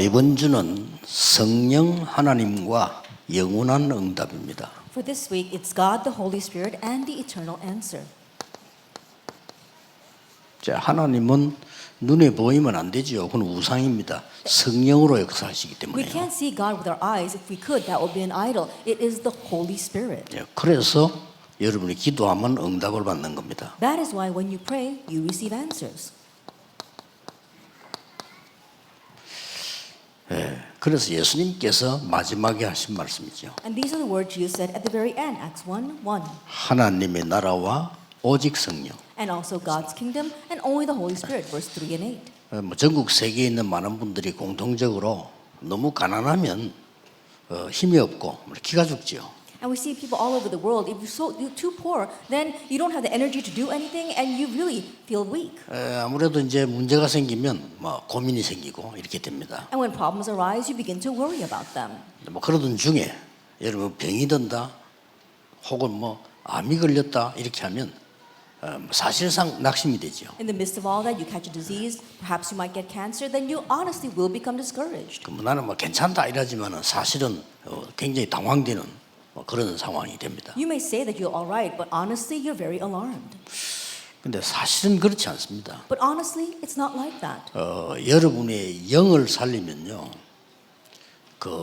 이번 주는 성령 하나님과 영원한 응답입니다. For this week, it's God, the Holy Spirit, and the eternal answer. 자, 하나님은 눈에 보이면 안 되지요. 그건 우상입니다. 성령으로 역사하시기 We 때문에요. can't see God with our eyes. If we could, that would be an idol. It is the Holy Spirit. 예, 그래서 여러분이 기도하면 응답을 받는 겁니다. That is why when you pray, you receive answers. 그래서 예수님께서 마지막에 하신 말씀이죠. And these are the words Jesus said at the very end, Acts 1:1. 하나님의 나라와 오직 성령. And also God's kingdom and only the Holy Spirit, verse 3 and 8. 전국 세계에 있는 많은 분들이 공통적으로 너무 가난하면 힘이 없고 기가 죽지요. And we see people all over the world. If you're too poor, then you don't have the energy to do anything, and you really feel weak. 아무래도 이제 문제가 생기면 고민이 생기고 이렇게 됩니다. And when problems arise, you begin to worry about them. 그러던 중에 여러분 병이 든다, 혹은 암이 걸렸다 이렇게 하면 사실상 낙심이 되죠. In the midst of all that, you catch a disease. Perhaps you might get cancer. Then you honestly will become discouraged. 나는 괜찮다 이러지만은 사실은 굉장히 당황되는 그런 상황이 됩니다. You may say that you're all right, but honestly, you're very alarmed. 근데 사실은 그렇지 않습니다. But honestly, it's not like that. 여러분의 영을 살리면요,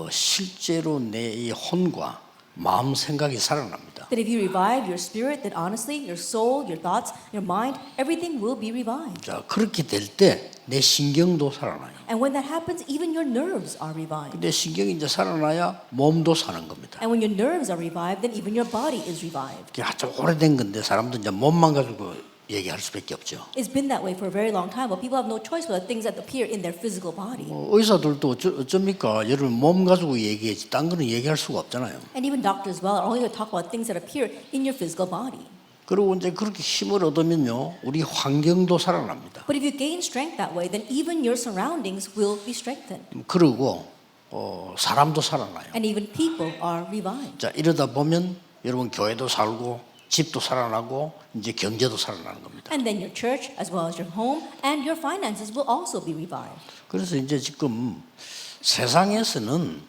실제로 내 이 혼과 마음 생각이 살아납니다. That if you revive your spirit, then honestly, your soul, your thoughts, your mind, everything will be revived. 자, 그렇게 될 때 내 신경도 살아나요. And when that happens, even your nerves are revived. 내 신경이 이제 살아나야 몸도 사는 겁니다. And when your nerves are revived, then even your body is revived. 이게 아주 오래된 건데 사람들 이제 몸만 가지고 얘기할 수밖에 없죠. It's been that way for a very long time, but people have no choice but the things that appear in their physical body. 의사들도 어쩝니까? 여러분 몸 가지고 얘기하지 딴 거는 얘기할 수가 없잖아요. And even doctors as well are only going to talk about things that appear in your physical body. 그리고 이제 그렇게 힘을 얻으면요, 우리 환경도 살아납니다. But if you gain strength that way, then even your surroundings will be strengthened. 그리고 사람도 살아나요. And even people are revived. 자, 이러다 보면 여러분 교회도 살고 집도 살아나고 이제 경제도 살아나는 겁니다. And then your church, as well as your home, and your finances will also be revived. 그래서 이제 지금 세상에서는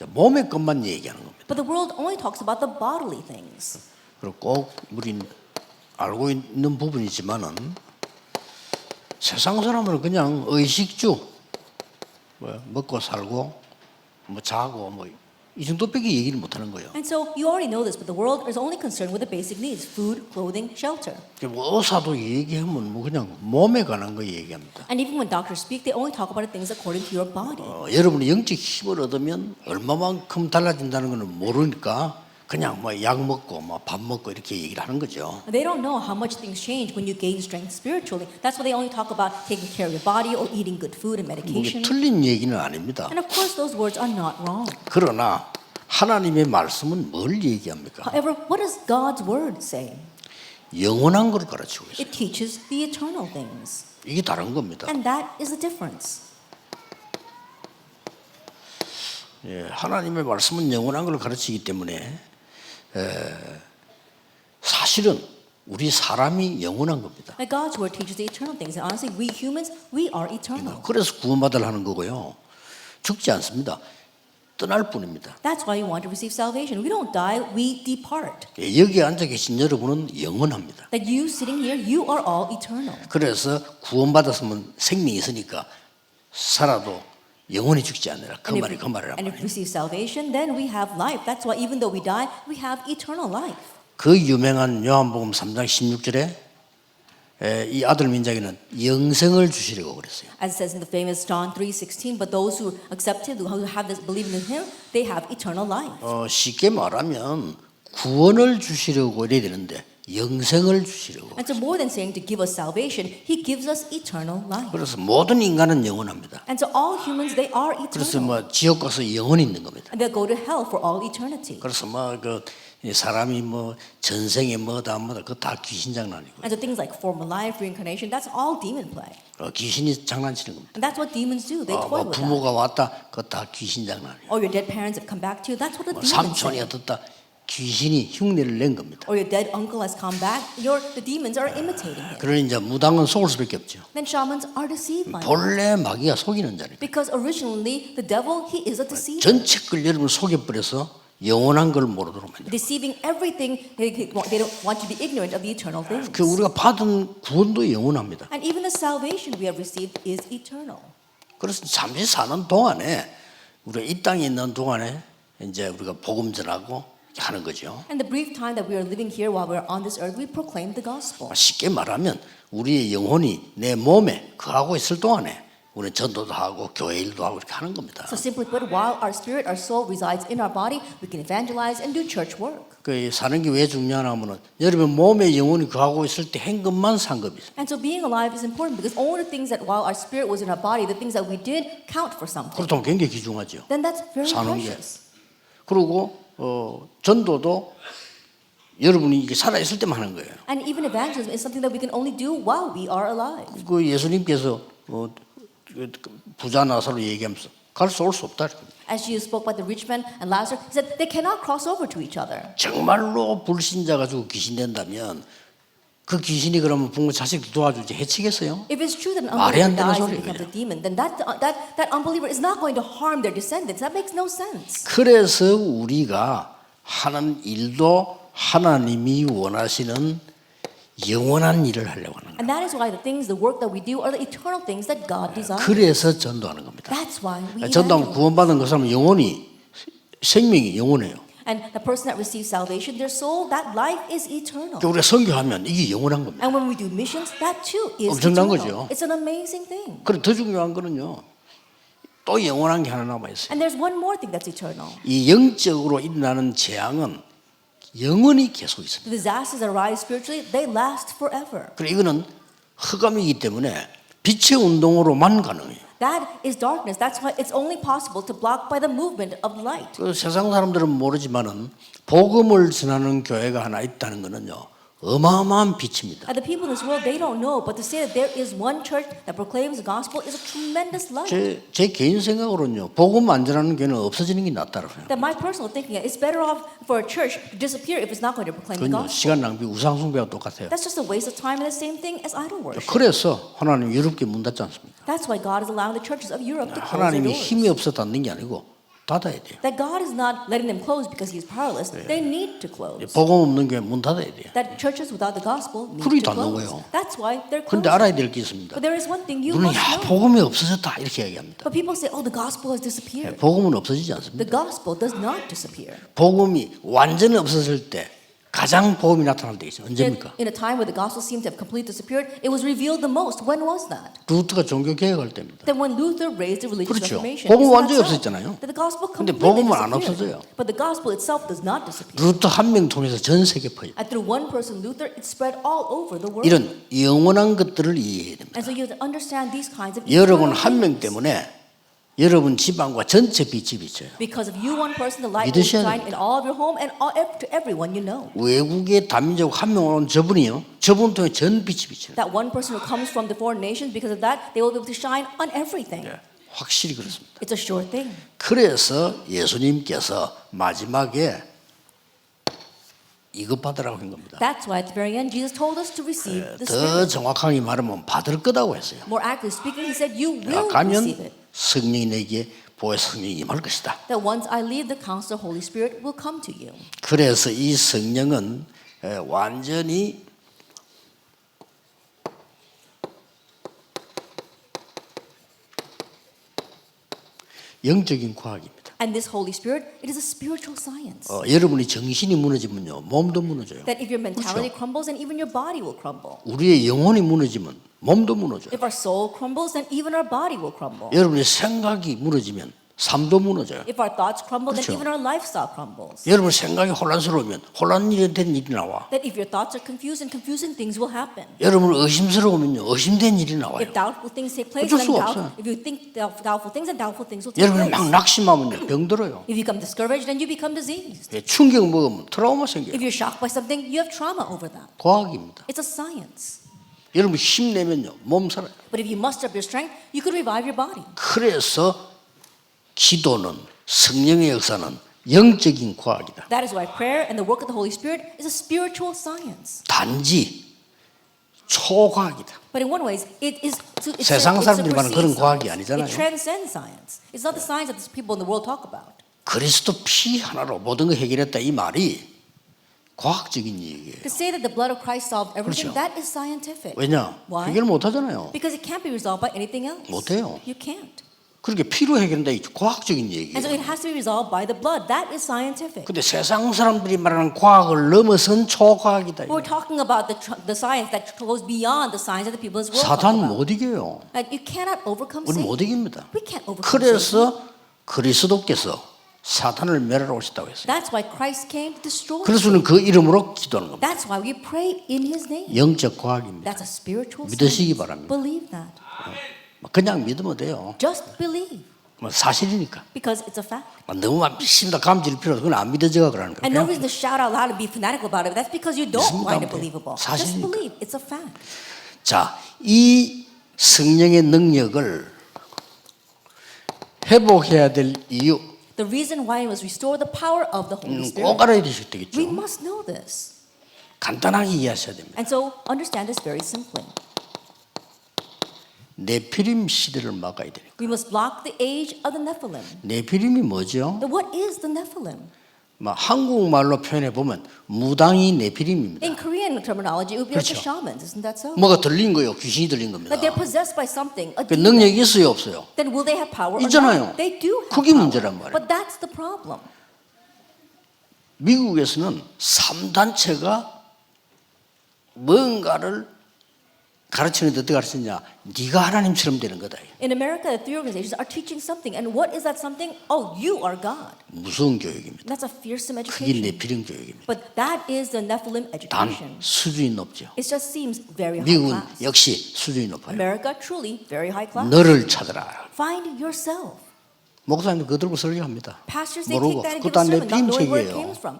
몸의 것만 얘기하는 겁니다. But the world only talks about the bodily things. 그리고 꼭 우린 알고 있는 부분이지만은 세상 사람은 그냥 의식주, 먹고 살고 자고 이 정도밖에 얘기를 못 하는 거예요. And so you already know this, but the world is only concerned with the basic needs: food, clothing, shelter. 의사도 얘기하면 그냥 몸에 관한 거 얘기합니다. And even when doctors speak, they only talk about the things according to your body. 여러분이 영적 힘을 얻으면 얼마만큼 달라진다는 것은 모르니까 그냥 약 먹고 밥 먹고 이렇게 얘기를 하는 거죠. They don't know how much things change when you gain strength spiritually. That's why they only talk about taking care of your body or eating good food and 이게 medication. 틀린 얘기는 아닙니다. And of course, those words are not wrong. 그러나 하나님의 말씀은 뭘 얘기합니까? However, what does God's word say? 영원한 걸 가르치고 있어요. It teaches the eternal things. 이게 다른 겁니다. And that is the difference. 하나님의 말씀은 영원한 걸 가르치기 때문에 사실은 우리 사람이 영원한 겁니다. That God's word teaches the eternal things. And honestly, we humans, we are eternal. 그래서 구원받으려 하는 거고요. 죽지 않습니다. 떠날 뿐입니다. That's why you want to receive salvation. We don't die, we depart. 여기 앉아 계신 여러분은 영원합니다. That you sitting here, you are all eternal. 그래서 구원받았으면 생명이 있으니까 살아도 영원히 죽지 않으라. 그 말이란 And if 말이에요. we receive salvation, then we have life. That's why even though we die, we have eternal life. 그 유명한 요한복음 3장 16절에 이 아들 민장에는 영생을 주시려고 그랬어요. As it says in the famous John 3:16, but those who accept him, who have this believing in him, they have eternal life. 쉽게 말하면 구원을 주시려고 이래야 되는데 영생을 주시려고. And so more than saying to give us salvation, he gives us eternal life. 그래서 모든 인간은 영원합니다. And so all humans, they are 그래서 eternal. 지옥 가서 영원히 있는 겁니다. And they'll go to hell for all eternity. 그래서 사람이 전생에 뭐다 그거 다 귀신 장난이고. And so things like former life, reincarnation, that's all demon play. 귀신이 장난치는 겁니다. And that's what demons do. They toy with that. 부모가 왔다 그거 다 귀신 장난이고. Or your dead parents have come back to you. That's what the demons 삼촌이 say. 어떻다 귀신이 흉내를 낸 겁니다. or your dead uncle has come back, the demons are imitating him. 그러니 이제 무당은 속을 수밖에 없죠. Then shamans are deceived by him. 본래 마귀가 속이는 자니까. Because originally, the devil, he is a deceiver. 전체 걸 여러분을 속여버려서 영원한 걸 모르도록 만들어요. Deceiving everything, they don't want you to be ignorant of the eternal things. 그 우리가 받은 구원도 영원합니다. And even the salvation we have received is eternal. 그래서 잠시 사는 동안에 우리가 이 땅에 있는 동안에 이제 우리가 복음 전하고 하는 거죠. And the brief time that we are living here while we are on this earth, we proclaim the gospel. 쉽게 말하면 우리의 영혼이 내 몸에 거하고 있을 동안에 우리는 전도도 하고 교회 일도 하고 이렇게 하는 겁니다. So simply put, while our spirit, our soul resides in our body, we can evangelize and do church work. 그 사는 게 왜 중요하냐면은 여러분 몸에 영혼이 거하고 있을 때 한 것만 상급이죠. And so being alive is important because only the things that while our spirit was in our body, the things that we did count for something. 그렇다면 굉장히 귀중하죠. Then that's very 사는 게. precious. 그리고 전도도 여러분이 이게 살아 있을 때만 하는 거예요. And even evangelism is something that we can only do while we are alive. 그 예수님께서 부자 나사로 얘기하면서 갈 수 올 수 없다. As Jesus spoke about the rich man and Lazarus, he said they cannot cross over to each other. 정말로 불신자 가지고 귀신 된다면 그 귀신이 그러면 부모 자식 도와주지 해치겠어요? If it's true that an 말이 안 unbeliever 되는 dies and 소리예요, becomes a 그냥. demon, then that unbeliever is not going to harm their descendants. That makes no sense. 그래서 우리가 하는 일도 하나님이 원하시는 영원한 일을 하려고 하는 거예요. And that is why the things, the work that we do are the eternal things that God desires. 그래서 전도하는 겁니다. That's why we 전도하면 evangelize. 구원받은 그 사람은 영원히 생명이 영원해요. And the person that receives salvation, their soul, that life is eternal. 우리가 선교하면 이게 영원한 겁니다. And when we do missions, that too is 엄청난 eternal. 거죠. It's an amazing thing. 그리고 더 중요한 거는요. 또 영원한 게 하나 남아 있어요. And there's one more thing that's eternal. 이 영적으로 일어나는 재앙은 영원히 계속 있습니다. The disasters that arise spiritually, they last forever. 그리고 이거는 흑암이기 때문에 빛의 운동으로만 가능해요. That is darkness. That's why it's only possible to block by the movement of light. 그 세상 사람들은 모르지만은 복음을 전하는 교회가 하나 있다는 거는요. 어마어마한 빛입니다. And the people in this world, they don't know, but to say that there is one church that proclaims the gospel is a tremendous light. 제 개인 생각으로는요. 복음 안 전하는 교회는 없어지는 게 낫다고 생각해요. That my personal thinking is it's better off for a church to disappear if it's not going to proclaim the 그건 gospel. 시간 낭비 우상 숭배와 똑같아요. That's just a waste of time and the same thing as idol worship. 그래서 하나님 유럽게 문 닫지 않습니까? That's why God is allowing the churches of Europe to close their 하나님이 doors. 힘이 없어 닫는 게 아니고 닫아야 돼요. That God is not letting them close because He is powerless. They need to close. 복음 없는 교회 문 닫아야 돼요. That churches without the gospel need 그러니 to 닫는 close. 거예요. That's why they're 그런데 closing. 알아야 될 게 있습니다. But there is one thing you 우리는 must 야 know. 복음이 없어졌다 이렇게 얘기합니다. But people say, oh, the gospel has disappeared. 복음은 없어지지 The 않습니다. gospel does not disappear. 복음이 완전히 없어질 때 가장 복음이 나타날 때 있어요. 언제입니까? In a time where the gospel seemed to have completely disappeared, it was revealed the most. When was that? 루트가 종교 개혁할 때입니다. Then when Luther raised the religious 그렇죠. reformation. 복음은 Isn't that 완전히 so? 없어졌잖아요. That the gospel 근데 completely 복음은 안 disappeared. 없어져요. But the gospel itself does not disappear. 루트 한 명 통해서 전 세계 퍼요. And through one person, Luther, it spread all over the world. 이런 영원한 것들을 이해해야 됩니다. And so you have to understand these kinds of 여러분 eternal 한 명 things. 때문에 여러분 집안과 전체 빛이 비쳐요. Because of you, one person, the light will 믿으셔야 shine 됩니다. in all of your home and to everyone you know. 외국의 다민족 한 명 온 저분이요. 저분 통해 전 빛이 비쳐요. That one person who comes from the foreign nations, because of that, they will be able to shine on everything. 확실히 그렇습니다. It's a sure thing. 그래서 예수님께서 마지막에 이것 받으라고 한 겁니다. That's why at the very end, Jesus told us to receive the 더 Spirit. 정확하게 말하면 받을 거다고 했어요. More accurately speaking, he said, you will 가면 receive it. 성령이 내게 보혜사 성령이 임할 것이다. That once I leave, the Counselor, Holy Spirit, will come to you. 그래서 이 성령은 완전히 영적인 과학입니다. And this Holy Spirit, it is a spiritual science. 여러분이 정신이 무너지면요, 몸도 무너져요. That if your mentality crumbles, then even your body will crumble. 우리의 영혼이 무너지면 몸도 무너져요. If our soul crumbles, then even our body will crumble. 여러분의 생각이 무너지면 삶도 무너져요. If our thoughts crumble, then 그렇죠. even our lifestyle crumbles. 여러분 생각이 혼란스러우면 혼란된 일이 나와. That if your thoughts are confused, then confusing things will happen. 여러분 의심스러우면요, 의심된 일이 나와요. If doubtful things take place, 어쩔 then 수가 없어요. if you think doubtful things, then doubtful things will take 여러분 막 place. 낙심하면요, 병들어요. If you become discouraged, then you become diseased. 충격 먹으면 트라우마 생겨요. If you're shocked by something, you have trauma over that. 과학입니다. It's a science. 여러분 힘내면요, 몸 살아요. But if you muster up your strength, you could revive your body. 그래서 기도는 성령의 역사는 영적인 과학이다. That is why prayer and the work of the Holy Spirit is a spiritual science. 단지 초과학이다. But in one way, it 세상 사람들이 말하는 그런 supersedes 과학이 science. 아니잖아요. It transcends science. It's not the science that the people in the world talk about. 그리스도 피 하나로 모든 걸 해결했다 이 말이 과학적인 얘기예요. To say that the blood of Christ solved everything, 그렇죠. that is scientific. 왜냐? Why? 해결 못 하잖아요. Because it can't be resolved by anything else. 못해요. You can't. 그렇게 피로 해결한다 이 과학적인 And so 얘기예요. it has to be resolved by the blood. That is scientific. 근데 세상 사람들이 말하는 과학을 넘어선 초과학이다. We're talking about the science that goes beyond the science that the people in this world talk 사단 about. 못 이겨요. Like, you cannot overcome 우리 Satan. 못 이깁니다. We can't overcome Satan. 그래서 그리스도께서 사탄을 멸하러 오셨다고 했어요. That's why Christ came to destroy. 그래서 우리는 그 이름으로 기도하는 겁니다. That's why we pray in His name. 영적 과학입니다. That's a spiritual 믿으시기 science. 바랍니다. Believe that. 그냥 믿으면 돼요. Just believe. 뭐 사실이니까. Because it's a fact. 너무 믿습니다. 감질 필요 없어. 그건 안 믿어져가 그러는 거예요. And no reason to shout out loud and be fanatical about it. That's because you don't 믿습니다. find it believable. Just 사실이니까. believe. It's a fact. 자, 이 성령의 능력을 회복해야 될 이유 The reason why it was restore the power of the Holy 꼭 Spirit. 알아야 되실 We 되겠죠. must know this. 간단하게 이해하셔야 됩니다. And so understand this very simply. 네피림 시대를 막아야 되니까. We must block the age of the Nephilim. 네피림이 뭐죠? What is the Nephilim? 한국말로 표현해 보면 무당이 네피림입니다. In Korean terminology, it would be like the 그렇죠. shamans. Isn't that so? 뭐가 들린 거예요. 귀신이 들린 겁니다. Like they're possessed by something. A 그 demon. 능력이 있어요, 없어요? Then will they have power or 있잖아요. not? They do have 그게 power. 문제란 말이에요. But that's the problem. 미국에서는 3단체가 뭔가를 가르치는데 어떻게 가르치냐? 네가 하나님처럼 되는 거다. In America, the three organizations are teaching something. And what is that something? Oh, you are God. 무서운 교육입니다. That's a fearsome 그게 education. 네피림 교육입니다. But that is the Nephilim 단 education. 수준이 높죠. It just seems very high 미국은 class. 역시 수준이 높아요. America, truly very high class. 너를 찾아라. Find yourself. 목사님도 그거 들고 설교합니다. Pastors, they 모르고 take that and give 그것도 a sermon, not 네피림 knowing where it 책이에요. came from.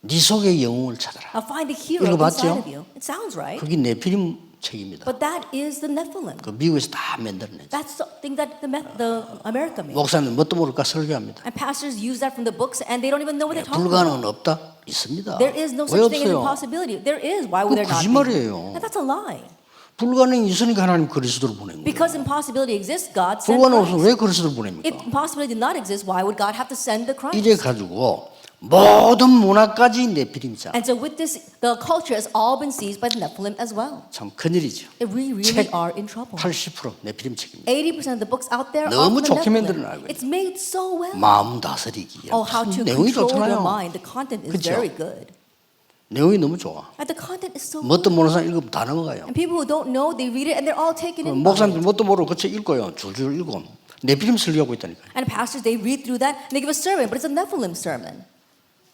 네 속의 영웅을 찾아라. Now find the hero 읽어봤죠? inside of you. It sounds right. 그게 네피림 책입니다. But that is the Nephilim. 그 미국에서 다 만들어냈죠. That's the thing that the America made. 목사님 뭣도 모를까 설교합니다. And pastors use that from the books and they don't even know what they're talking about. 불가능은 없다? 있습니다. There is no 왜 such thing as 없어요? impossibility. There is. Why would there not 거짓말이에요. be? And that's a lie. 불가능이 있으니까 하나님 그리스도를 보낸 거예요. Because impossibility exists, God sent 불가능 없으면 Christ. 왜 그리스도를 If 보냅니까? impossibility did not exist, why would God have to send the Christ? 이래 가지고 모든 문화까지 네피림이자 And so with this, the culture has all been seized by the Nephilim as well. 참 큰일이죠. We really 책 are in trouble. 80% 네피림 책입니다. 80% of the books out there are 너무 from the 좋게 만들어놔요. Nephilim. It's made so well. 마음 다스리기. Oh, how to 내용이 control 좋잖아요. your mind. The content is 그쵸? very good. 내용이 너무 좋아. And the content is so good. 뭣도 모르는 사람 읽으면 다 넘어가요. And people who don't know, they read it and they're all taken in by 목사님들 it. 뭣도 모르고 그 책 읽어요. 줄줄 읽고 네피림 설교하고 있다니까요. And pastors, they read through that and they give a sermon, but it's a Nephilim sermon.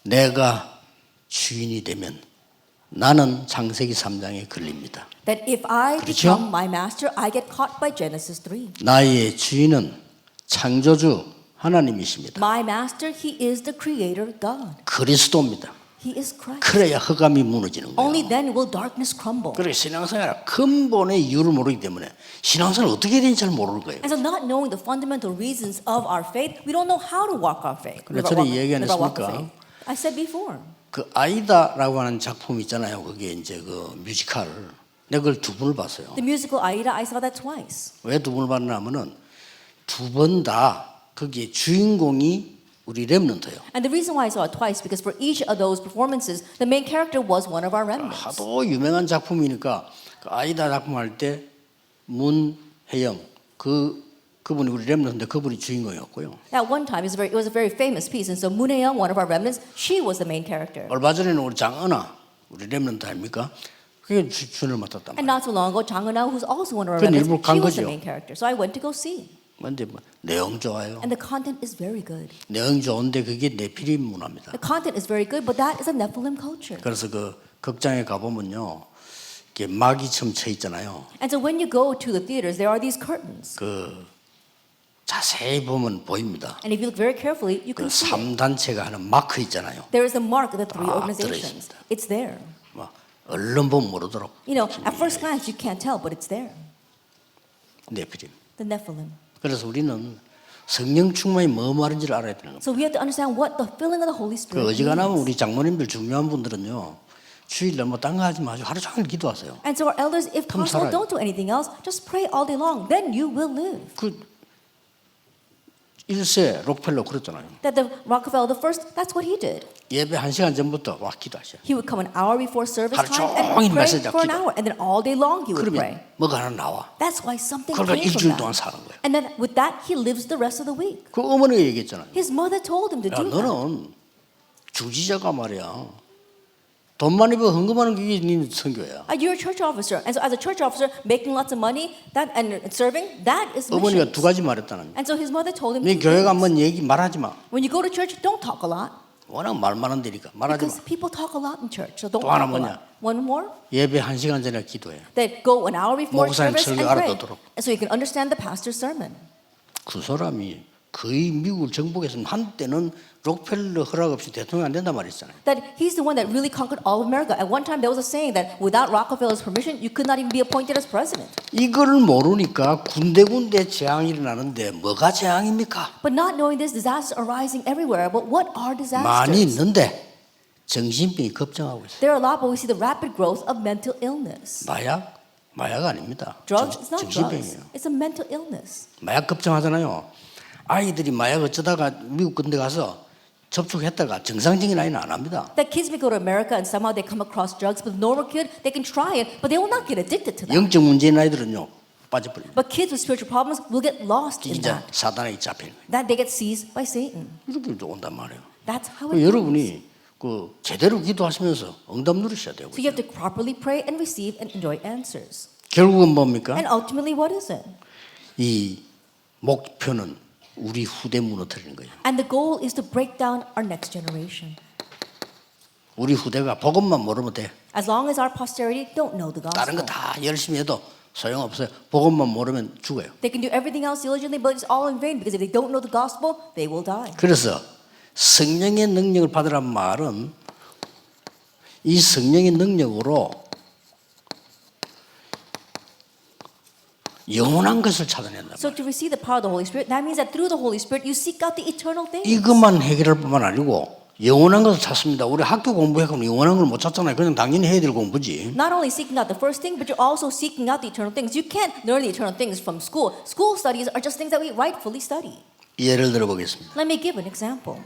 내가 주인이 되면 나는 창세기 3장에 걸립니다. That if I 그렇죠? become my master, I get caught by Genesis 3. 나의 주인은 창조주 하나님이십니다. My master, he is the creator God. 그리스도입니다. He is Christ. 그래야 흑암이 무너지는 Only 거예요. then will darkness crumble. 그래 신앙생활 근본의 이유를 모르기 때문에 신앙생활 어떻게 해야 되는지 잘 모르는 거예요. And so not knowing the fundamental reasons of our faith, we don't know how to walk our faith. 그래, 전에 얘기 안 live our walk of 했습니까? faith. I said before. 그 아이다라고 하는 작품 있잖아요. 그게 이제 그 뮤지컬. 내가 그걸 두 번을 봤어요. The musical Aida, I saw that twice. 왜 두 번을 봤냐면은 두 번 다 거기에 주인공이 우리 렘넌트예요. And the reason why I saw it twice because for each of those performances, the main character was one of our remnants. 하도 유명한 작품이니까 그 아이다 작품 할 때 문혜영 그분이 우리 렘넌트인데 그분이 주인공이었고요. At one time, it was a very famous piece, and so Moon Young, one of our remnants, she was the main character. 얼마 전에는 우리 장은아 우리 렘넌트 아닙니까? 그게 주연을 맡았단 And 말이에요. not so long ago, Chang Eun-ah, who's also one of our 그건 remnants, 일부러 간 she was the 거죠. main character. So I went to go see. 근데 뭐 내용 좋아요. And the content is very good. 내용 좋은데 그게 네피림 문화입니다. The content is very good, but that is a Nephilim culture. 그래서 그 극장에 가보면요, 이게 막이처럼 쳐 있잖아요. And so when you go to the theaters, there are these curtains. 그 자세히 보면 보입니다. And if you look very carefully, you 그 can see it. 3단체가 하는 마크 있잖아요. There is the mark of the three 다 organizations. 들어있습니다. It's there. 뭐 얼른 보면 모르도록. You know, at first glance, you can't tell, but it's there. 네피림. The Nephilim. 그래서 우리는 성령 충만이 뭐 말인지를 알아야 되는 겁니다. So we have to understand what the filling of the Holy 그 Spirit 어지간하면 means. 우리 장모님들 중요한 분들은요, 주일날 뭐 딴 거 하지 마시고 하루 종일 기도하세요. And so our elders, if 그럼 possible, 살아요. don't do anything else. Just pray all day long. Then you will live. 그 1세 록펠러 그랬잖아요. That the Rockefeller the first, that's what he did. 예배 1시간 전부터 와 기도하셔. He would come an hour before service 하루 time 종일 and pray 메시지 for an 기도. hour. And then all day long he would pray. 그러면 뭐가 하나 나와. That's why something 그러니까 came 일주일 from 동안 that. 사는 거예요. And then with that, he lives the rest of the week. 그 어머니가 얘기했잖아요. His mother told him to 야, do that. 너는 주지자가 말이야. 돈 많이 벌어 헌금하는 게 네 선교야. You're a church officer, and so as a church officer, making lots of money, that and serving, that is 어머니가 missions. 두 가지 말했다는 거야. And so his mother told him, 네 two 교회 things. 가면 얘기 말하지 마. When you go to church, don't talk a lot 워낙 말 많은 데니까 말하지 마. because people talk a lot in church. So don't 또 하나 talk a 뭐냐? lot. One more, 예배 1시간 전에 기도해. that go an hour before 목사님 service 설교 and pray, 알아듣도록. and so you can understand the pastor's sermon. 그 사람이 거의 미국을 정복했으면 한때는 록펠러 허락 없이 대통령 안 된단 말이잖아요. That he's the one that really conquered all of America. At one time, there was a saying that without Rockefeller's permission, you could not even be appointed as president. 이거를 모르니까 군데군데 재앙이 일어나는데 뭐가 재앙입니까? But not knowing this, disasters are rising everywhere. But what are 많이 disasters? 있는데 정신병이 급증하고 있어요. There are a lot, but we see the rapid growth of mental illness. 마약 아닙니다. Drugs, it's not drugs. 정신병이에요. It's a mental illness. 마약 급증하잖아요. 아이들이 마약 어쩌다가 미국 군대 가서 접촉했다가 정상적인 아이는 안 합니다. That kids may go to America and somehow they come across drugs, but the normal kid, they can try it, but they will not get addicted to that. 영적 문제인 아이들은요 빠져버립니다. But kids with spiritual problems will get lost in 진짜 that. 사단에 잡히는 거예요. That they get seized by Satan. 이렇게 온단 말이에요. That's how it goes. 여러분이 그 제대로 기도하시면서 응답 누리셔야 되고 So you have to properly pray and receive and enjoy answers. 결국은 뭡니까? And ultimately, what is it? 이 목표는 우리 후대 무너뜨리는 거예요. And the goal is to break down our next generation. 우리 후대가 복음만 모르면 돼. As long as our posterity don't know the 다른 거 gospel. 다 열심히 해도 소용없어요. 복음만 모르면 죽어요. They can do everything else diligently, but it's all in vain because if they don't know the gospel, they will die. 그래서 성령의 능력을 받으란 말은 이 성령의 능력으로 영원한 것을 찾아낸다. So to receive the power of the Holy Spirit, that means that through the Holy Spirit, you seek out the eternal things. 이것만 해결할 뿐만 아니고 영원한 것을 찾습니다. 우리 학교 공부해가면 영원한 걸 못 찾잖아요. 그냥 당연히 해야 될 공부지. Not only seeking out the first thing, but you're also seeking out the eternal things. You can't learn the eternal things from school. School studies are just things that we rightfully study. 예를 들어 보겠습니다. Let me give an example.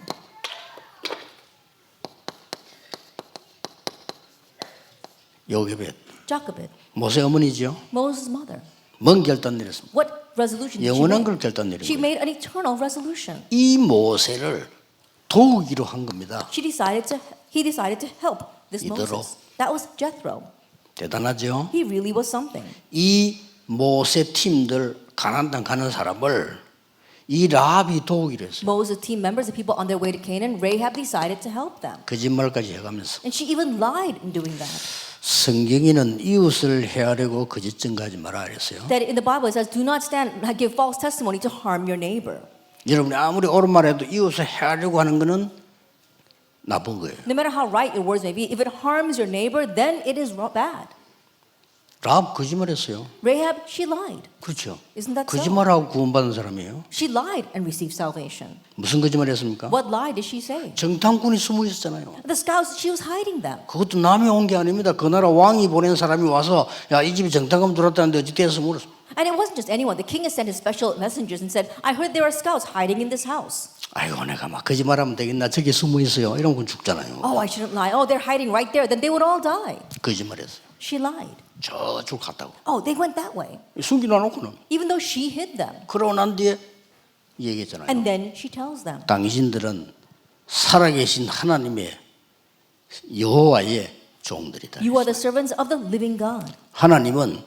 요게벳 Jochebed, 모세 어머니죠. Moses' mother. 뭔 결단 내렸습니까? What resolution did she 영원한 make? 걸 결단 내린 She 거예요. made an eternal resolution. 이 모세를 도우기로 한 겁니다. He decided to help this 이대로. Moses. That was Jethro. 대단하죠. He really was something. 이 모세 팀들 가나안 땅 가는 사람을 이 라합이 도우기로 했어요. Moses' team members, the people on their way to Canaan, Rahab decided to help them. 거짓말까지 해가면서 And she even lied in doing that. 성경에는 이웃을 헤아리고 거짓 증거하지 마라 그랬어요. That in the Bible it says, do not stand and give false testimony to harm your neighbor. 여러분이 아무리 옳은 말해도 이웃을 헤아리고 하는 거는 나쁜 거예요. No matter how right your words may be, if it harms your neighbor, then it is bad. 라합 거짓말했어요. Rahab, she lied. 그렇죠. Isn't that so? 거짓말하고 구원받은 사람이에요. She lied and received salvation. 무슨 거짓말했습니까? What lie did she say? 정탐꾼이 숨어 있었잖아요. The scouts, she was hiding them. 그것도 남이 온 게 아닙니다. 그 나라 왕이 보낸 사람이 와서 야, 이 집에 정탐꾼 들어왔다는데 어찌 돼서 물었어. And it wasn't just anyone. The king had sent his special messengers and said, I heard there are scouts hiding in this house. 아이고 내가 막 거짓말하면 되겠나 저기 숨어 있어요. 이런 건 죽잖아요. Oh, I shouldn't lie. Oh, they're hiding right there. Then they would all die. 거짓말했어요. She lied. 저쪽 갔다고. Oh, they went that way. 숨겨놔놓고는. Even though she hid them. 그러고 난 뒤에 얘기했잖아요. And then she tells them, 당신들은 살아계신 하나님의 여호와의 종들이다. you are the servants of the living God. 하나님은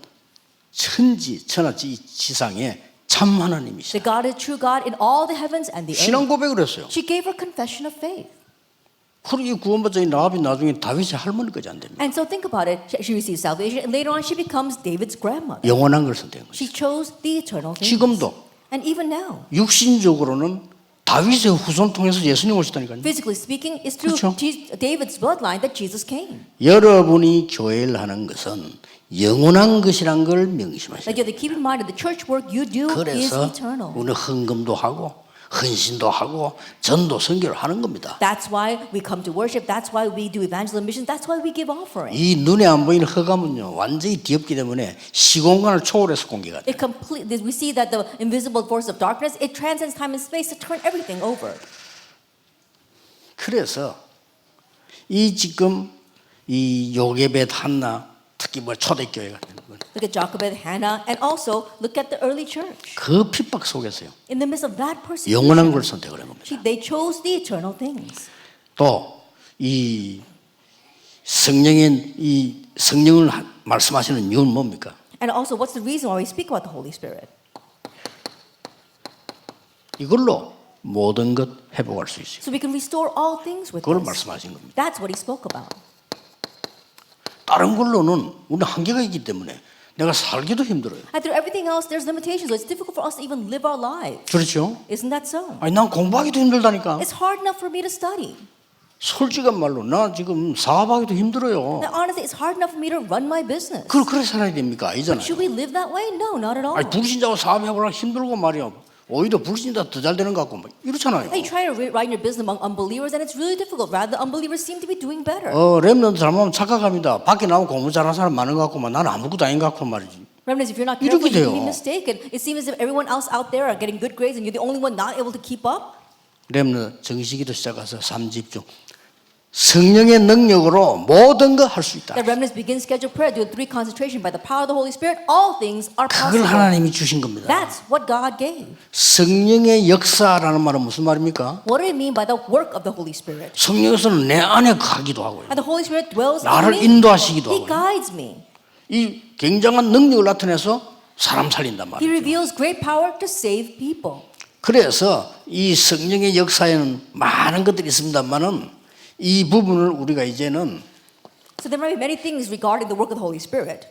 천지 천하지 지상에 참 The 하나님이시다. God is true God in all the heavens and the 신앙 earth. 고백을 했어요. She gave her confession of faith. 그러기 구원받자 이 라합이 나중에 다윗의 할머니까지 안 됩니다. And so think about it. She receives salvation, and later on she becomes David's grandmother. 영원한 걸 선택한 거죠. She chose the eternal things. 지금도 And even now, 육신적으로는 다윗의 후손 통해서 예수님 오시다니까요. physically speaking, it's through 그렇죠. David's bloodline that Jesus came. 여러분이 교회를 하는 것은 영원한 것이란 걸 명심하셔야 Like you have to keep in mind that the church work you do is 그래서 eternal. 우리는 헌금도 하고 헌신도 하고 전도 선교를 하는 겁니다. That's why we come to worship. That's why we do evangelism missions. That's why we give offering. 이 눈에 안 보이는 흑암은요 완전히 뒤엎기 때문에 시공간을 초월해서 공개가 돼요. We see that the invisible force of darkness, it transcends time and space to turn everything over. 그래서 이 지금 이 요게벳 한나 특히 뭐 초대교회 같은 건 Look at Jochebed, Hannah, and also look at the early church. 그 핍박 속에서요 In the midst of that 영원한 persecution, 걸 선택을 한 겁니다. they chose the eternal things. 또 이 성령의 이 성령을 말씀하시는 이유는 뭡니까? And also, what's the reason why we speak about the Holy Spirit? 이걸로 모든 것 회복할 수 있어요. So we can restore all things with 그걸 this. 말씀하신 겁니다. That's what he spoke about. 다른 걸로는 우리는 한계가 있기 때문에 내가 살기도 힘들어요. And through everything else, there's limitations. So it's difficult for us to even live our lives. 그렇죠? Isn't that so? 아니 난 공부하기도 힘들다니까. It's hard enough for me to study. 솔직한 말로 나 지금 사업하기도 힘들어요. Now, honestly, it's hard enough for me to run my business. 그래 살아야 됩니까? 아니잖아요. Should we live that way? No, not at all. 아니 불신자고 사업해보라 힘들고 말이야. 오히려 불신자 더 잘 되는 것 같고 막 이렇잖아요. You try to run your business among unbelievers, and it's really difficult. Rather, the unbelievers seem to be doing better. 렘넌트 잘못하면 착각합니다. 밖에 나오면 공부 잘하는 사람 많은 것 같고만 나는 아무것도 아닌 것 같고 말이지. Remnants, if you're not 이렇게 careful, you 돼요. can be mistaken. It seems as if everyone else out there are getting good grades, and you're the only one not able to keep up. 렘넌트 정식기도 시작해서 3집중. 성령의 능력으로 모든 거 할 수 있다. That remnants begin scheduled prayer, do 3 concentration by the power of the Holy Spirit. All things are 그걸 possible. 하나님이 주신 겁니다. That's what God gave. 성령의 역사라는 말은 무슨 말입니까? What do it mean by the work of the Holy Spirit? 성령에서는 내 안에 가기도 하고요. And the Holy Spirit dwells 나를 in me. 인도하시기도 He 하고요. guides me. 이 굉장한 능력을 나타내서 사람 살린단 He 말이죠. reveals great power to save people. 그래서 이 성령의 역사에는 많은 것들이 있습니다만은 이 부분을 우리가 이제는 So there might be many things regarding the work of the Holy Spirit.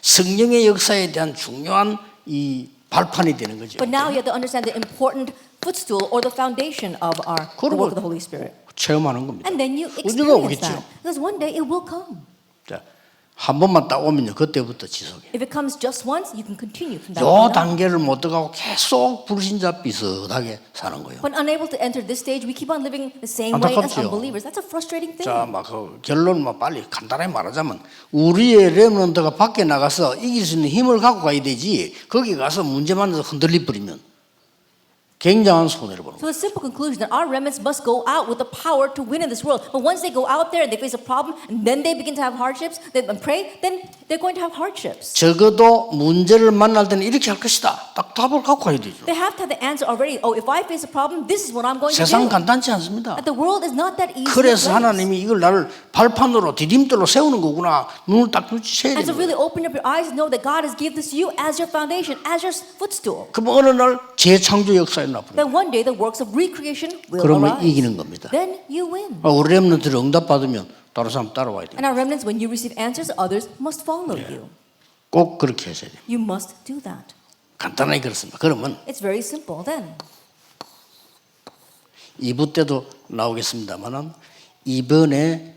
성령의 역사에 대한 중요한 이 발판이 되는 거죠. But now you have to understand the important footstool or the foundation of the work of the Holy Spirit. 체험하는 겁니다. And then you 언젠가 experience 오겠죠. that. Because one day it will come. 자, 한 번만 딱 오면요, 그때부터 지속해. If it comes just once, you can continue from that 요 point on. 단계를 못 들어가고 계속 불신자 비슷하게 사는 거예요. When unable to enter this stage, we keep on living the same way as 안타깝지요. unbelievers. That's a frustrating thing. 자, 막 그 결론 뭐 빨리 간단하게 말하자면 우리의 렘넌트가 밖에 나가서 이길 수 있는 힘을 갖고 가야 되지. 거기 가서 문제 만나서 흔들리 버리면 굉장한 손해를 보는 거예요. So the simple conclusion that our remnants must go out with the power to win in this world. But once they go out there and they face a problem and then they begin to have hardships, they pray, then they're going to have hardships. 적어도 문제를 만날 때는 이렇게 할 것이다. 딱 답을 갖고 가야 되죠. They have to have the answer already. Oh, if I face a problem, this is what I'm going to 세상 do. 간단치 않습니다. But the world is not that easy. 그래서 하나님이 이걸 나를 발판으로 디딤돌로 세우는 거구나. 눈을 딱 눈치채야 And so 됩니다. really open up your eyes and know that God has given this to you as your foundation, as your footstool. 그럼 어느 날 재창조 역사에 나쁘다. Then one day the works of recreation will 그러면 arise. 이기는 겁니다. Then you win. 우리 렘넌트를 응답 받으면 다른 사람 따라와야 돼요. And our remnants, when you receive answers, others must follow you. 꼭 그렇게 하셔야 돼요. You must do that. 간단하게 그렇습니다. 그러면 It's very simple then. 2부 때도 나오겠습니다만은 이번에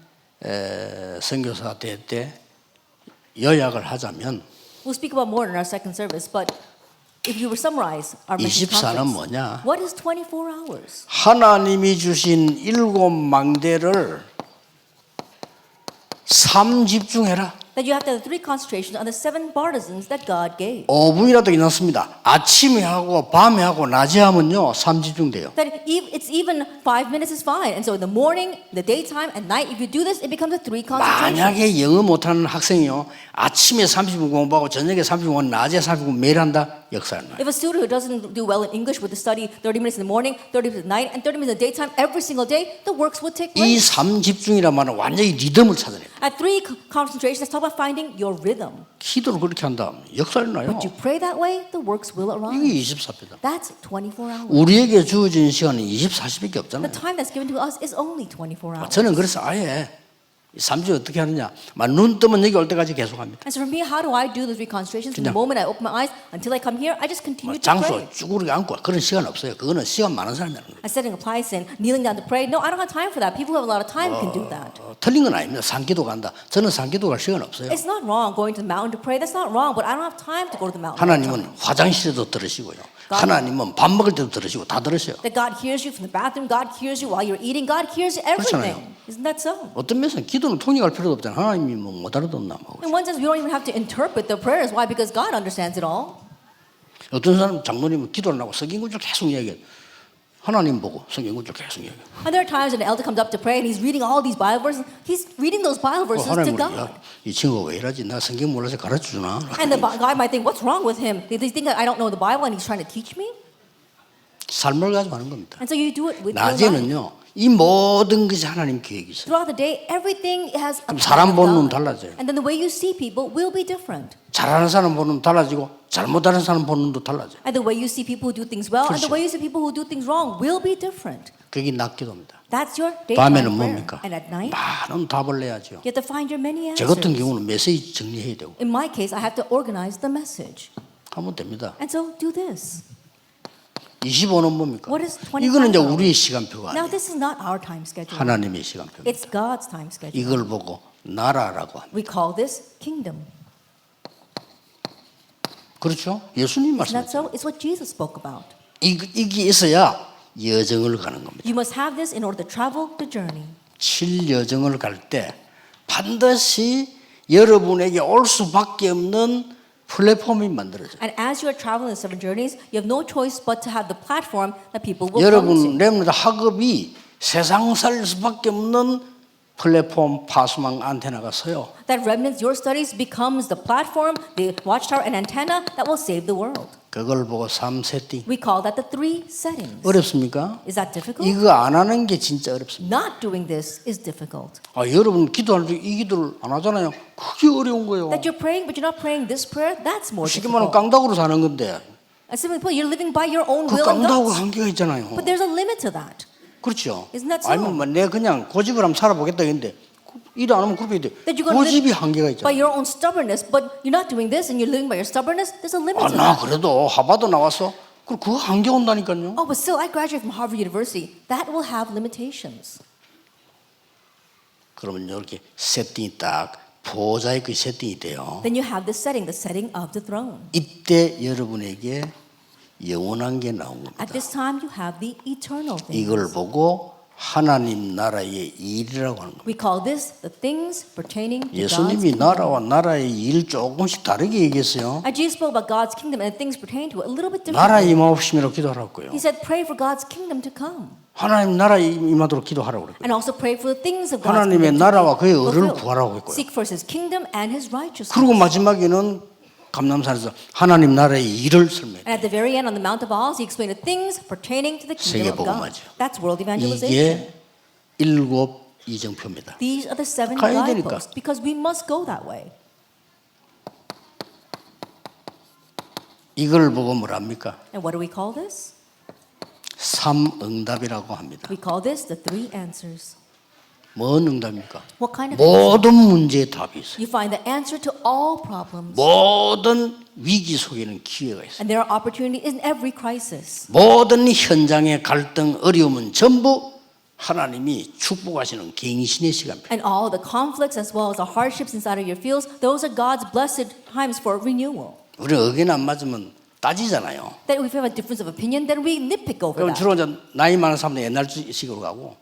선교사 대회 때 요약을 하자면 We'll speak about more in our second service, but if you were summarize our mission 24는 conference, 뭐냐? what is 24 hours? 하나님이 주신 7망대를 3집중해라. That you have to have 3 concentrations on the 7 partisans that God gave. 5분이라도 괜찮습니다. 아침에 하고 밤에 하고 낮에 하면요 3집중돼요. That it's even 5 minutes is fine. And so in the morning, the daytime, and night, if you do this, it becomes a 3 concentration. 만약에 영어 못하는 학생이요 아침에 30분 공부하고 저녁에 30분 낮에 30분 매일 한다 역사는 나요. If a student who doesn't do well in English would study 30 minutes in the morning, 30 minutes at night, and 30 minutes in the daytime every single day, the works would take 이 place. 3집중이란 말은 완전히 리듬을 찾아내요. At 3 concentrations, let's talk about finding your rhythm. 기도를 그렇게 한다 역사는 나요. Would you pray that way? The works will 이게 arise. 24배다. That's 24 hours. 우리에게 주어진 시간은 24시밖에 The 없잖아요. time that's given to us is only 24 hours. 저는 그래서 아예 3주 어떻게 하느냐? 눈 뜨면 여기 올 때까지 계속합니다. And so for me, how do I do the three concentrations? From the 그냥 moment I open my eyes until I come here, I just continue to 장소 pray. 쭈그리게 앉고 그런 시간 없어요. 그거는 시간 많은 사람이 하는 거예요. And setting a place and kneeling down to pray. No, I don't have time for that. People who have a lot of time can do that. 틀린 건 아닙니다. 산기도 간다. 저는 산기도 갈 시간 없어요. It's not wrong going to the mountain to pray. That's not wrong. But I don't have time to go to the mountain. 하나님은 화장실에도 들으시고요. 하나님은 밥 먹을 때도 들으시고 다 들으셔요. That God hears you from the bathroom. God hears you while you're eating. God hears everything. 그렇잖아요. Isn't that so? 어떤 면에서는 기도는 통역할 필요도 없잖아요. 하나님이 못 알아듣나 뭐. In one sense, we don't even have to interpret the prayers. Why? Because God understands it all. 어떤 사람 장로님은 기도를 하고 성경 구절 계속 이야기해요. 하나님 보고 성경 구절 계속 이야기해요. And there are times when an elder comes up to pray and he's reading all these Bible verses. He's reading those Bible verses to 하나님은 God. 이 친구가 왜 이러지? 나 성경 몰라서 가르쳐주나? And the God might think, what's wrong with him? They think that I don't know the Bible and he's trying to teach me? 삶을 가지고 하는 겁니다. And so you do it with your life. 낮에는요, 이 모든 것이 하나님 계획이죠. Throughout the day, everything has a 그럼 plan 사람 of 보는 눈 God. 달라져요. And then the way you see people will be different. 잘하는 사람 보는 눈 달라지고 잘못하는 사람 보는 눈도 달라져요. And the way you see people who do things well and the 그렇죠. way you see people who do things wrong will be different. 그게 낮기도입니다. That's your 밤에는 daytime prayer. 뭡니까? And at night, 많은 답을 내야죠. you have to find your many 저 같은 answers. 경우는 메시지 정리해야 되고 In my case, I have to organize the message. 하면 됩니다. And so do this. 25는 뭡니까? What is 25 이거는 이제 hours? 우리의 시간표가 Now, 아니에요. this is not our time schedule. 하나님의 시간표입니다. It's God's time schedule. 이걸 보고 나라라고 합니다. We call this kingdom. 그렇죠? 예수님 Isn't that 말씀이죠. so? It's what Jesus spoke about. 이게 있어야 여정을 가는 겁니다. You must have this in order to travel the journey. 7여정을 갈 때 반드시 여러분에게 올 수밖에 없는 플랫폼이 만들어져요. And as you are traveling the 7 journeys, you have no choice but to have the platform that people will come 여러분 to. 렘넌트 학업이 세상 살 수밖에 없는 플랫폼 파수망 안테나가 서요. That remnants, your studies becomes the platform, the watchtower and antenna that will save the world. 그걸 보고 3 세팅. We call that the 3 settings. 어렵습니까? Is that difficult? 이거 안 하는 게 진짜 어렵습니다. Not doing this is difficult. 여러분 기도할 때 이 기도를 안 하잖아요. 그게 어려운 거예요. That you're praying but you're not praying this prayer, that's more 쉽게 말하면 difficult. 깡다구로 사는 건데 And simply put, you're living by your own 그 will and 깡다구가 guts. 한계가 있잖아요. But there's a limit to that. 그렇죠. Isn't that so? 아니면 내 그냥 고집을 한번 살아보겠다 했는데 일 안 하면 그렇게 돼. That you're going to 고집이 live 한계가 by 있잖아요. your own stubbornness, but you're not doing this and you're living by your stubbornness, there's a limit to 나 that. 그래도 하버드 나왔어. 그거 한계 온다니까요. Oh, but still, I graduated from Harvard University. That will have limitations. 그러면 이렇게 세팅이 딱 보호자의 그 세팅이 돼요. Then you have the setting of the throne. 이때 여러분에게 영원한 게 나온 겁니다. At this time, you have the eternal 이걸 things. 보고 하나님 나라의 일이라고 하는 겁니다. We call this the things pertaining to God's 예수님이 kingdom. 나라와 나라의 일 조금씩 다르게 얘기했어요. Jesus spoke about God's kingdom and the things pertaining to it a little bit 나라 differently. 임하옵심이라고 기도하라고요. He said, pray for God's kingdom to come. 하나님 나라 임하도록 기도하라고 그랬고요. And also pray for the things of God's 하나님의 kingdom to 나라와 be 그의 의를 fulfilled. 구하라고 했고요. Seek first His kingdom and His righteousness. 그리고 마지막에는 감남산에서 하나님 나라의 일을 설명해요. And at the very end on the Mount of Olives, He explained the things pertaining to the kingdom of God. 세계복음화죠. That's world evangelization. 이게 7 이정표입니다. These are the 7 가야 되니까. guideposts because we must go that way. 이걸 보고 뭐랍니까? And what do we call this? 3응답이라고 합니다. We call this the 3 answers. 뭔 응답입니까? What kind of answer? 모든 문제에 답이 있어요. You find the answer to all problems. 모든 위기 속에는 기회가 있어요. And there are opportunities in every crisis. 모든 현장의 갈등, 어려움은 전부 하나님이 축복하시는 갱신의 시간입니다. And all the conflicts as well as the hardships inside of your fields, those are God's blessed times for renewal. 우리 의견 안 맞으면 따지잖아요. That if we have a difference of opinion, then we nitpick over 그럼 that. 주로 이제 나이 많은 사람들 옛날식으로 가고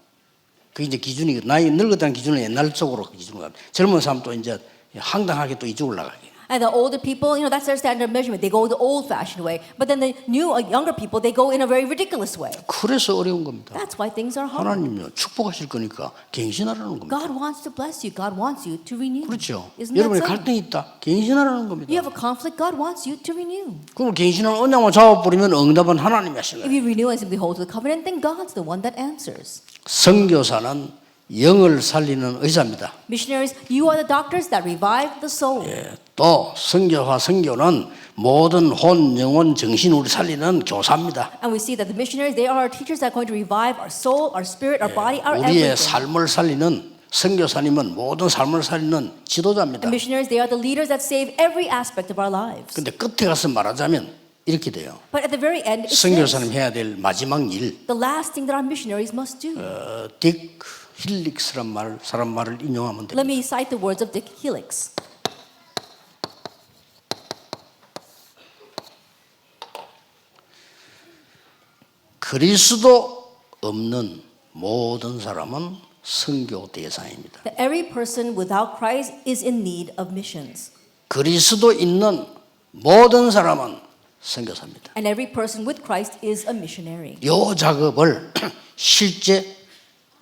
그게 이제 기준이 나이 늙었다는 기준은 옛날 쪽으로 기준으로 가고 젊은 사람 또 이제 황당하게 또 이쪽으로 나가게. And the older people, that's their standard measurement. They go the old-fashioned way. But then the new, younger people, they go in a very ridiculous way. 그래서 어려운 겁니다. That's why things are hard. 하나님요 축복하실 거니까 갱신하라는 겁니다. God wants to bless you. God wants you to renew. 그렇죠. Isn't that 여러분이 so? 갈등이 있다. 갱신하라는 겁니다. You have a conflict. God wants you to renew. 그럼 갱신하는 언약만 잡아버리면 응답은 하나님이 하시는 If 거예요. you renew and simply hold to the covenant, then God's the one that answers. 선교사는 영을 살리는 의사입니다. Missionaries, you are the doctors that revive the soul. 예, 또 선교와 선교는 모든 혼, 영혼, 정신 우리 살리는 교사입니다. And we see that the missionaries, they are our teachers that are going to revive our soul, our spirit, our body, our 우리의 everything. 삶을 살리는 선교사님은 모든 삶을 살리는 지도자입니다. And missionaries, they are the leaders that save every aspect of our lives. 근데 끝에 가서 말하자면 이렇게 돼요. But at the very end, it's 선교사님 this. 해야 될 마지막 일, The last thing that our missionaries must do. 딕 힐릭스란 사람 말을 인용하면 됩니다. Let me cite the words of Dick Helix. 그리스도 없는 모든 사람은 선교 대상입니다. That every person without Christ is in need of missions. 그리스도 있는 모든 사람은 선교사입니다. And every person with Christ is a missionary. 이 작업을 실제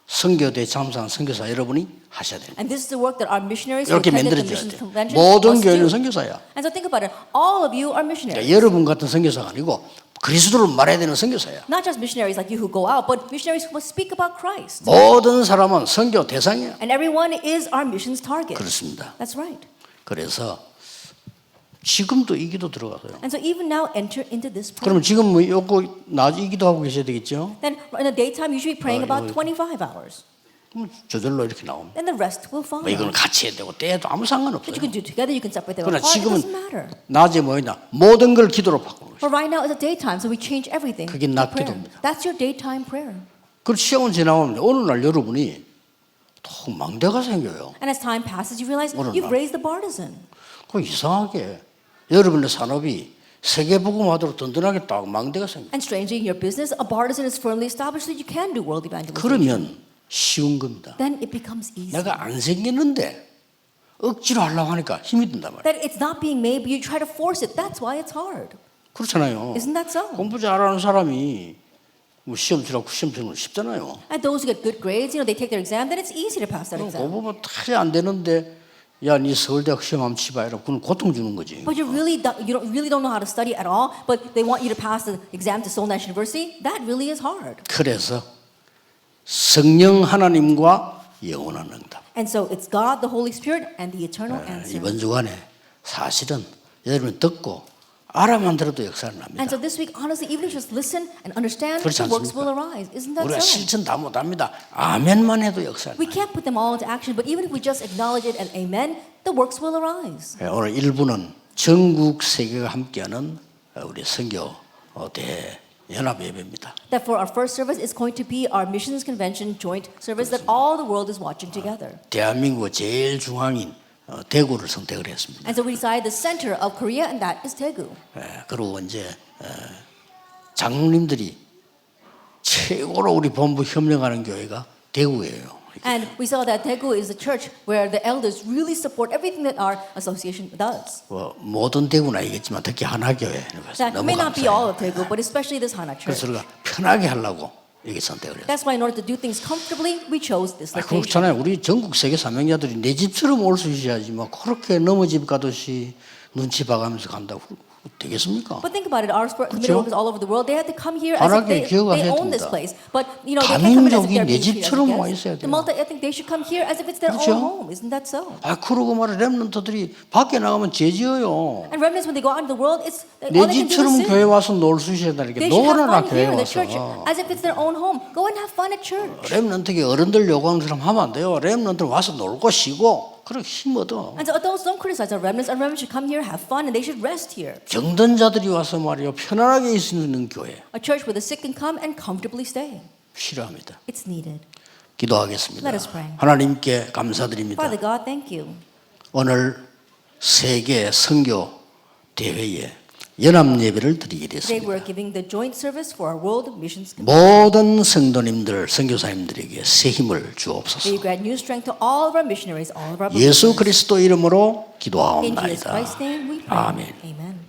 선교대 참사한 선교사 여러분이 하셔야 됩니다. And this is the work that our missionaries who 이렇게 attended the 만들어져야 missions 돼요. convention 모든 must 교회는 do. 선교사야. And so think about it. All of you are missionaries. 그러니까 여러분 같은 선교사가 아니고 그리스도를 말해야 되는 선교사야. Not just missionaries like you who go out, but missionaries who must speak about Christ. 모든 사람은 선교 대상이야. And everyone is our missions target. 그렇습니다. That's right. 그래서 지금도 이 기도 들어가서요. And so even now enter into this prayer. 그러면 지금 뭐 요거 낮 이 기도 하고 계셔야 되겠죠? Then in the daytime you should be praying about 25 hours. 그럼 저절로 이렇게 나옵니다. Then the rest will follow. 뭐 이거는 같이 해야 되고 때도 아무 상관없어요. That you can do together, you can separate them 그러나 apart. It doesn't 지금은 matter. 낮에 뭐냐 모든 걸 기도로 바꾸는 거죠. But right now it's a daytime, so we change everything. 그게 to 낮 prayer. 기도입니다. That's your daytime prayer. 그 시험은 지나면 어느 날 여러분이 또 망대가 생겨요. And as time passes, you realize 어느 you've 날. raised the partisan. 그 이상하게 여러분의 산업이 세계복음화도록 든든하게 딱 망대가 생겨. And strangely, in your business, a partisan is firmly established so you can do world evangelization. 그러면 쉬운 겁니다. Then it becomes easy. 내가 안 생기는데 억지로 하려고 하니까 힘이 든단 말이에요. That it's not being made, but you try to force it. That's why it's hard. 그렇잖아요. Isn't that so? 공부 잘하는 사람이 뭐 시험 치라고 시험 치는 건 쉽잖아요. And those who get good grades, they take their exam, then it's easy to pass that exam. 공부만 다시 안 되는데 야, 네 서울대학 시험 한번 치봐라. 그건 고통 주는 거지. But you really don't know how to study at all, but they want you to pass the exam to Seoul National University. That really is hard. 그래서 성령 하나님과 영원한 응답. And so it's God, the Holy Spirit, and the eternal answer. 이번 주간에 사실은 여러분이 듣고 알아만 들어도 역사를 납니다. And so this week, honestly, even if you just listen and understand, 그렇지 the works 않습니까? will arise. Isn't that 우리가 so? 실천 다 못합니다. 아멘만 해도 역사를 We 납니다. can't put them all into action, but even if we just acknowledge it and amen, the works will arise. 오늘 1부는 전국 세계가 함께하는 우리 선교 대연합 예배입니다. That for our first service is going to be our missions convention joint service that all the world is watching together. 대한민국 제일 중앙인 대구를 선택을 했습니다. And so we decided the center of Korea, and that is Daegu. 그리고 이제 장로님들이 최고로 우리 본부 협력하는 교회가 대구예요. And we saw that Daegu is a church where the elders really support everything that our association does. 모든 대구는 아니겠지만 특히 하나교회 That 너무 may not be all 감사해요. of Daegu, but especially this Hana church. 그래서 우리가 편하게 하려고 이게 선택을 했어요. That's why in order to do things comfortably, we chose this location. 그렇잖아요. 우리 전국 세계 사명자들이 내 집처럼 올 수 있어야지 뭐 그렇게 너무 집 가듯이 눈치 봐가면서 간다고 되겠습니까? But think about it, our committee workers all over the world, they had to come here as if 하나님께 기여가 they 해야 own this 됩니다. place. But they can't come in as if 다민족이 they're 내 being treated as 집처럼 와 guests. 있어야 The 돼요. multi-ethnic, they should come here as if it's their 그렇죠? own home. Isn't that so? 그러고 말해 렘넌트들이 밖에 나가면 죄지어요. And remnants, when they go out into the world, it's 내 all they can do 집처럼 is 교회 sin. 와서 놀 수 있어야 되니까 They should have 놀아라 fun 교회 here in the church 와서. as if it's their own home. Go and have fun at church. 렘넌트가 어른들 요구하는 것처럼 하면 안 돼요. 렘넌트 와서 놀고 쉬고 그렇게 힘 얻어. And so adults don't criticize our remnants. Our remnants should come here, have fun, and they should rest here. 병든 자들이 와서 말이요 편안하게 있을 수 있는 교회 A church where the sick can come and comfortably stay. 필요합니다. It's needed. 기도하겠습니다. Let us pray. 하나님께 감사드립니다. Father God, thank you. 오늘 세계 선교 대회에 연합 예배를 드리게 Today 됐습니다. we're giving the joint service for our World Missions Committee. 모든 성도님들, 선교사님들에게 새 힘을 주옵소서. May you grant new strength to all of our missionaries, all of our 예수 believers. 그리스도 이름으로 In Jesus 기도하옵나이다. Christ's name we pray. 아멘. Amen.